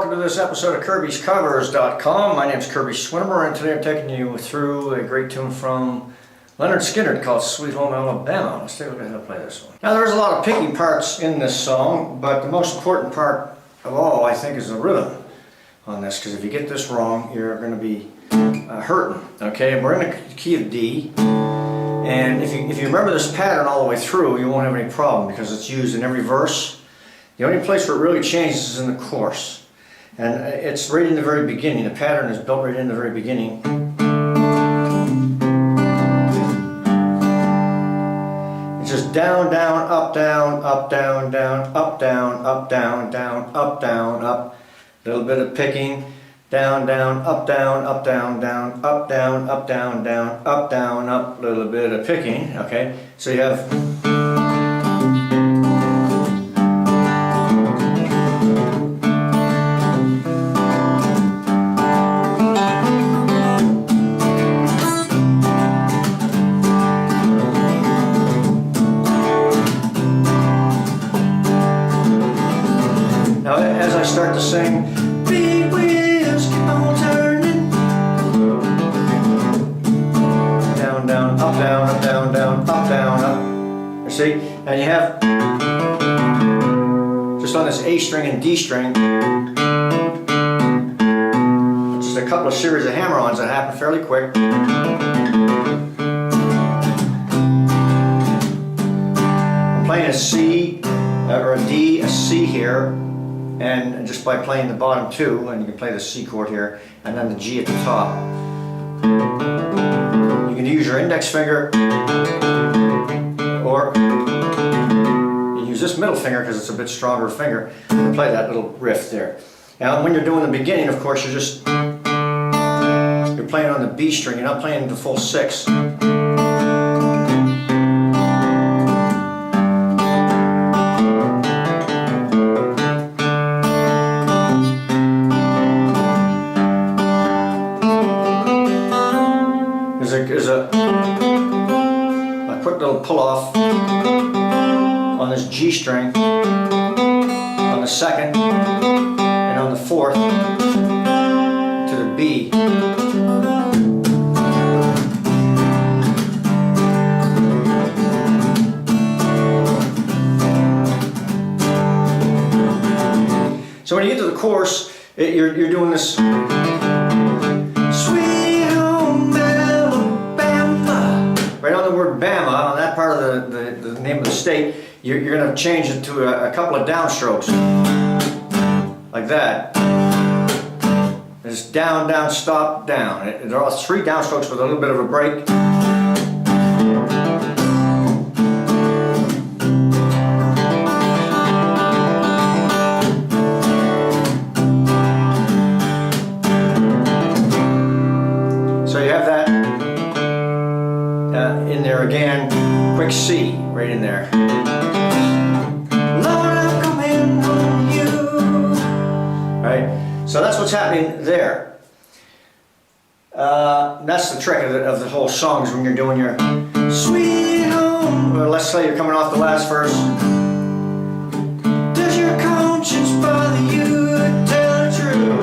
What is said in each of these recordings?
welcome to this episode of Kirby'sCovers.com. My name is Kirby Swinnermer, and today I'm taking you through a great tune from Lynyrd Skynyrd called Sweet Home Alabama. Let's take a look at how to play this one. Now there's a lot of picking parts in this song, but the most important part of all, I think, is the rhythm on this, because if you get this wrong, you're going to be hurting. Okay, we're in the key of D, and if you remember this pattern all the way through, you won't have any problem because it's used in every verse. The only place where it really changes is in the chorus, and it's right in the very beginning. The pattern is built right in the very beginning. It's just down, down, up, down, up, down, down, up, down, up, down, down, up, down, up. A little bit of picking. Down, down, up, down, up, down, down, up, down, up, down, down, up, down, up. A little bit of picking. Okay, so you have. Now, as I start to sing, big wheels keep on turning. Down, down, up, down, up, down, down, up, down, up. You see? And you have, just on this A string and D string, just a couple of series of hammer-ons that happen fairly quick. I'm playing a C, or a D, a C here. And just by playing the bottom two, and you can play the C chord here, and then the G at the top. You can use your index finger, or you use this middle finger because it's a bit stronger finger to play that little riff there. Now when you're doing the beginning, of course, you're playing on the B string, you're not playing the full six. There's a quick little pull off on this G string, on the second, and on the fourth to the B. So when you get to the chorus, you're doing this. Right on the word Bama, on that part of the name of the state, you're going to change it to a couple of downstrokes. Like that. It's down, down, stop, down. There are three downstrokes with a little bit of a break. So you have that. In there again, quick C right in there. Lord, I'm coming home you. Right? So that's what's happening there. That's the trick of the whole song, is when you're doing your sweet home. Well, let's say you're coming off the last verse. Does your conscience bother you to tell the truth?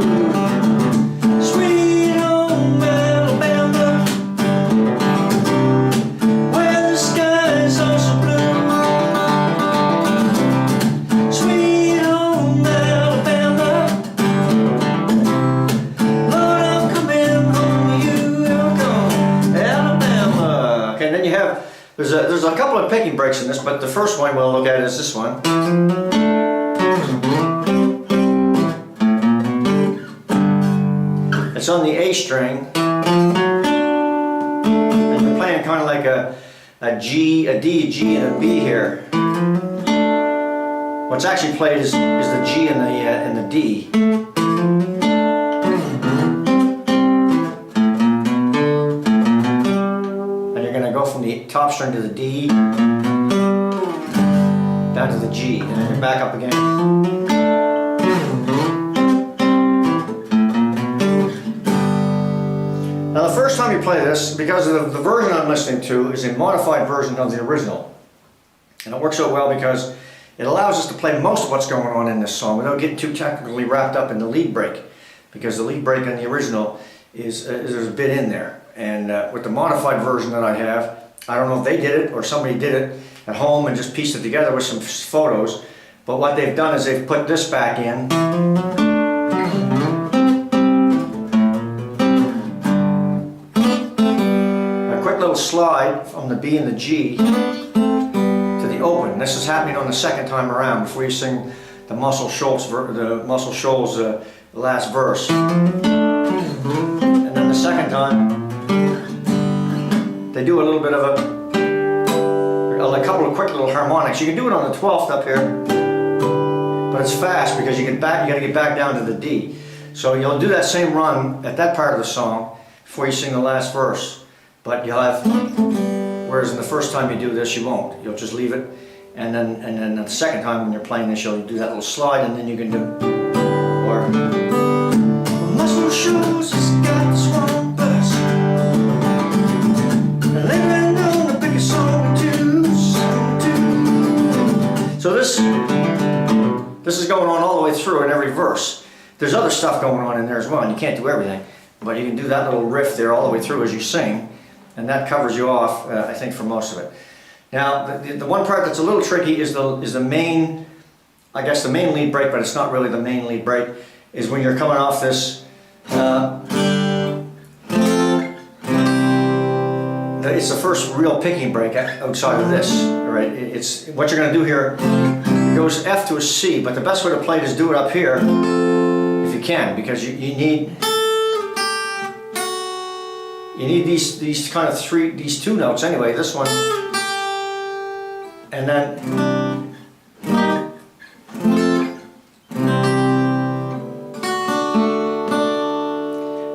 There's a couple of picking breaks in this, but the first one we'll look at is this one. It's on the A string, and you're playing kind of like a G, a D, a G, and a B here. What's actually played is the G and the D. From the top string to the D, down to the G, and then you're back up again. Now the first time you play this, because the version I'm listening to is a modified version of the original. And it works out well because it allows us to play most of what's going on in this song. We don't get too technically wrapped up in the lead break, because the lead break in the original is there's a bit in there. And with the modified version that I have, I don't know if they did it or somebody did it at home and just pieced it together with some photos, but what they've done is they've put this back in. A quick little slide from the B and the G to the open. This is happening on the second time around before you sing the Muscle Shoals last verse. And then the second time they do a little bit of a couple of quick little harmonics. You can do it on the 12th up here, but it's fast because you got to get back down to the D. So you'll do that same run at that part of the song before you sing the last verse. But you'll have, whereas in the first time you do this, you won't. You'll just leave it, and then the second time when you're playing this, you'll do that little slide, and then you can do, or muscle shows has got this one verse. So this is going on all the way through in every verse. There's other stuff going on in there as well, and you can't do everything, but you can do that little riff there all the way through as you sing, and that covers you off, I think, for most of it. Now, the one part that's a little tricky is the main, I guess the main lead break, but it's not really the main lead break, is when you're coming off this. It's the first real picking break outside of this, right? It's what you're going to do here. It goes F to a C, but the best way to play it is do it up here if you can, because you need these kind of these two notes anyway. This one, and then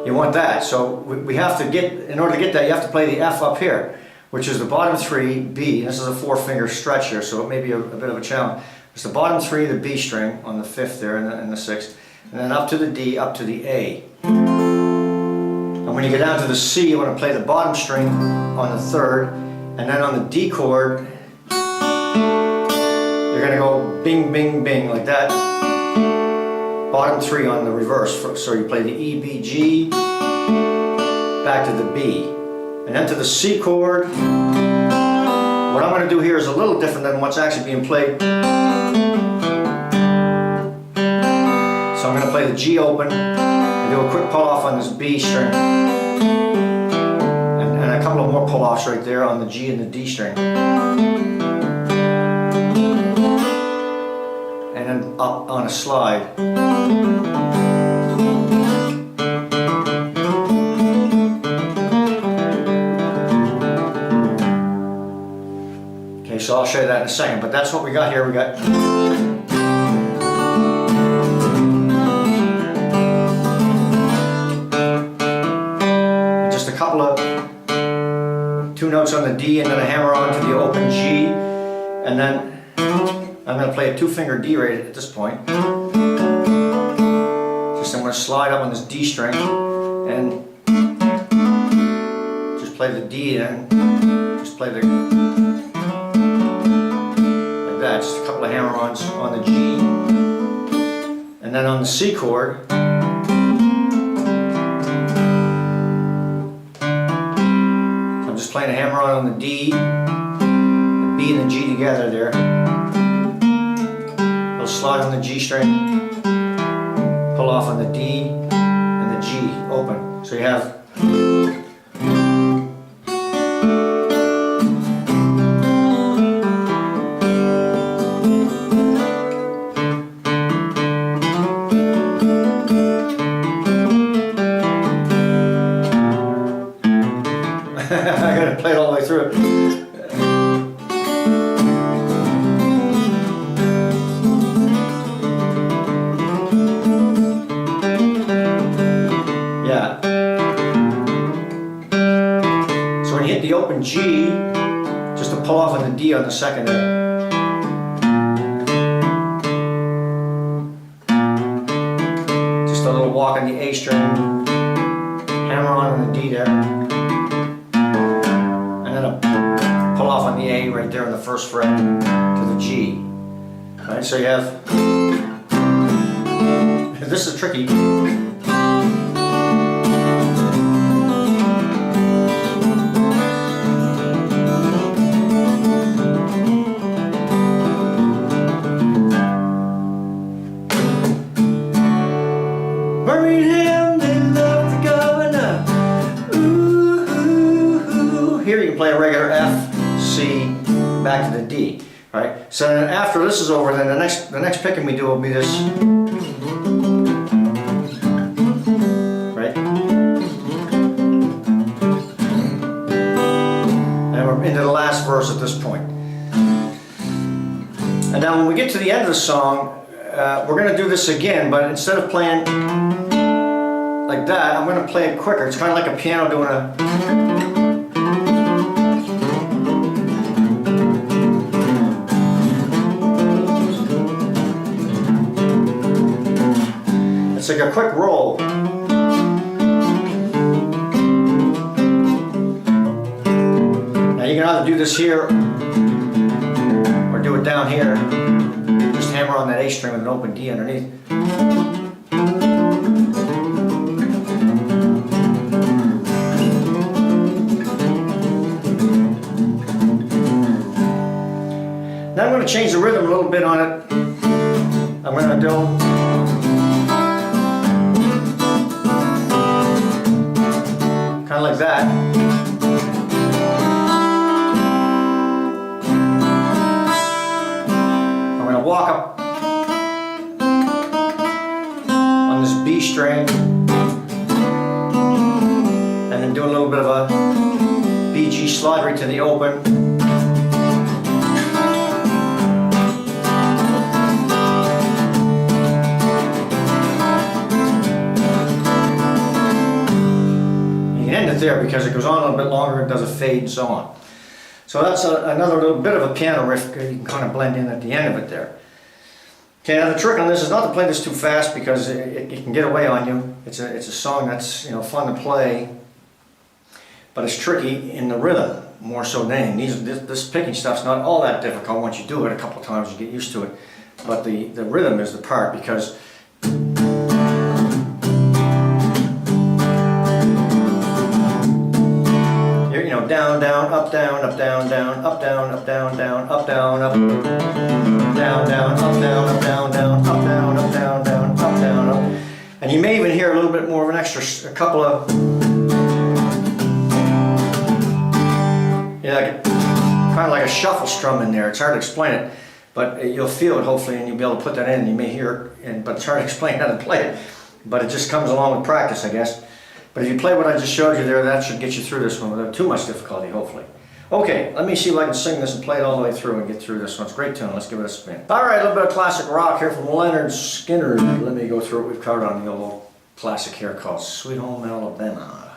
you want that. So we have to get, in order to get that, you have to play the F up here, which is the bottom 3, B. This is a 4-finger stretch here, so it may be a bit of a challenge. It's the bottom 3, the B string on the 5th there, and the 6th, and then up to the D, up to the A. And when you get down to the C, you want to play the bottom string on the 3rd, and then on the D chord, you're going to go bing, bing, bing, like that. Bottom 3 on the reverse, so you play the E, B, G, back to the B, and then to the C chord. What I'm going to do here is a little different than what's actually being played. So I'm going to play the G open and do a quick pull off on this B string, and a couple of more pull offs right there on the G and the D string. And then up on a slide. Okay, so I'll show you that in a second, but that's what we got here. We got just a couple of 2 notes on the D and then a hammer on to the open G, and then I'm going to play a 2-finger D right at this point. Just I'm going to slide up on this D string and just play the D and just play the like that. Just a couple of hammer-ons on the G, and then on the C chord, I'm just playing a hammer-on on the D, the B and the G together there. Slide on the G string, pull off on the D and the G open. So you have I gotta play it all the way through. The open G, just to pull off on the D on the second there. Just a little walk on the A string, hammer on the D there, and then a pull off on the A right there on the 1st fret to the G. Right, so you have, this is tricky. Birmingham, they love the governor. Ooh, ooh, ooh. Here you can play a regular F, C, back to the D. Right? So then after this is over, then the next picking we do will be this. Right? And we're into the last verse at this point. And now when we get to the end of the song, we're going to do this again, but instead of playing like that, I'm going to play it quicker. It's kind of like a piano doing a... It's like a quick roll. Now you can either do this here or do it down here. Just hammer on that A string with an open D underneath. Now I'm going to change the rhythm a little bit on it. I'm going to do kind of like that. I'm going to walk up on this B string and then do a little bit of a B, G slide right to the open. There because it goes on a little bit longer, it does a fade and so on. So that's another little bit of a piano riff you can kind of blend in at the end of it there. Okay, now the trick on this is not to play this too fast because it can get away on you. It's a song that's, you know, fun to play, but it's tricky in the rhythm more so than anything. This picking stuff's not all that difficult. Once you do it a couple of times, you get used to it. But the rhythm is the part because down, down, up, down, up, down, down, up, down, up, down, down, up, down, up, down, down, up, down, up, down, down, up, down, up, down, down, up, down, up. And you may even hear a little bit more of an extra, a couple of, like kind of like a shuffle strum in there. It's hard to explain it, but you'll feel it hopefully, and you'll be able to put that in. You may hear it, but it's hard to explain how to play it. But it just comes along with practice, I guess. But if you play what I just showed you there, that should get you through this one without too much difficulty, hopefully. Okay, let me see if I can sing this and play it all the way through and get through this one. It's a great tune. Let's give it a spin. All right, a little bit of classic rock here from Lynyrd Skynyrd. Let me go through what we've covered on the old classic here called Sweet Home Alabama.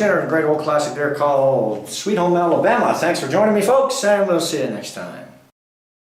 Skynyrd, a great old classic there called Sweet Home Alabama. Thanks for joining me, folks, and we'll see you next time.